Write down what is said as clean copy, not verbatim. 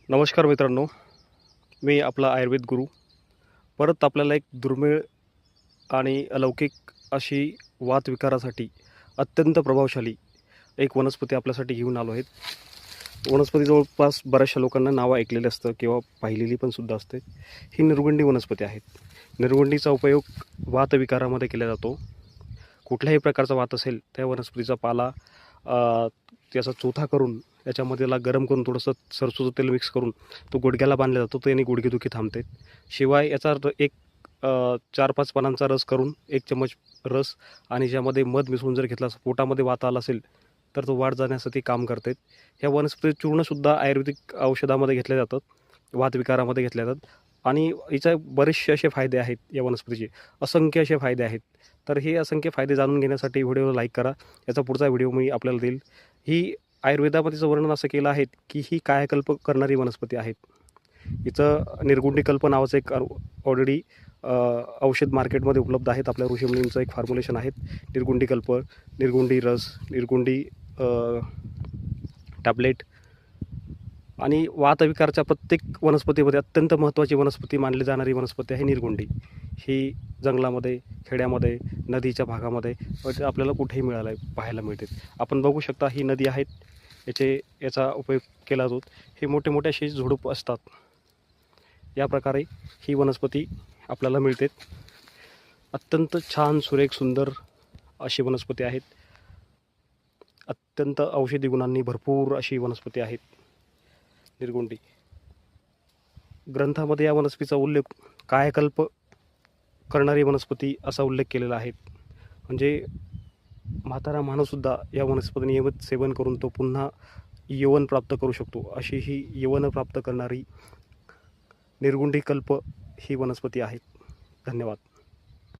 नमस्कार मित्रांनो, मी आपला आयुर्वेद गुरु परत आपल्याला एक दुर्मिळ आणि अलौकिक अशी वातविकारासाठी अत्यंत प्रभावशाली एक वनस्पती आपल्यासाठी घेऊन आलो आहेत. वनस्पती जवळपास बऱ्याचशा लोकांना नावं ऐकलेलं असतं किंवा पाहिलेली पण सुद्धा असते. ही निरगुंडी वनस्पती आहे. निरगुंडीचा उपयोग वातविकारामध्ये केला जातो. कुठल्याही प्रकारचा वात असेल त्या वनस्पतीचा पाला त्याचा चोथा करून त्याच्यामध्ये त्याला गरम करून थोडंसं सरसोचं तेल मिक्स करून तो गुडघ्याला बांधला जातो. त्याने गुडघेदुखी थांबते. शिवाय याचा एक 4-5 पानांचा रस करून 1 चम्मच रस आणि ज्यामध्ये मध मिसळून जर घेतला, पोटामध्ये वात आला असेल तर तो वाढ जाण्यासाठी काम करते. ह्या वनस्पती चूर्णसुद्धा आयुर्वेदिक औषधामध्ये घेतले जातात, वातविकारामध्ये घेतले जातात आणि याचे बरेचसे असे फायदे आहेत. या वनस्पतीचे असंख्य असे फायदे आहेत. तर हे असंख्य फायदे जाणून घेण्यासाठी व्हिडिओला लाईक करा. याचा पुढचा व्हिडिओ मी आपल्याला देईल. ही आयुर्वेदामध्येचं वर्णन असं केलं आहे की ही कायाकल्प करणारी वनस्पती आहे. हिचं निर्गुंडी कल्प नावाचं एक ऑलरेडी औषध मार्केटमध्ये उपलब्ध आहेत. आपल्या ऋषीमुनींचं एक फॉर्म्युलेशन आहे. निर्गुंडी कल्प, निर्गुंडी रस, निर्गुंडी टॅबलेट आणि वातविकारच्या प्रत्येक वनस्पतीमध्ये अत्यंत महत्त्वाची वनस्पती मानली जाणारी वनस्पती आहे निर्गुंडी. ही जंगलामध्ये, खेड्यामध्ये, नदीच्या भागामध्ये आपल्याला कुठेही पाहायला मिळते. आपण बघू शकता ही नदी आहे. याचा उपयोग केला जातो. हे मोठे मोठे असे झुडूप असतात. या प्रकारे ही वनस्पती आपल्याला मिळते. अत्यंत छान, सुरेख, सुंदर अशी वनस्पती आहेत. अत्यंत औषधी गुणांनी भरपूर अशी वनस्पती आहेत निर्गुंडी. ग्रंथामध्ये या वनस्पतीचा उल्लेख कायकल्प करणारी वनस्पती असा उल्लेख केलेला आहे. म्हणजे म्हातारा माणूससुद्धा या वनस्पती नियमित सेवन करून तो पुन्हा यौवन प्राप्त करू शकतो. अशी ही यौवन प्राप्त करणारी निर्गुंडी कल्प ही वनस्पती आहे. धन्यवाद.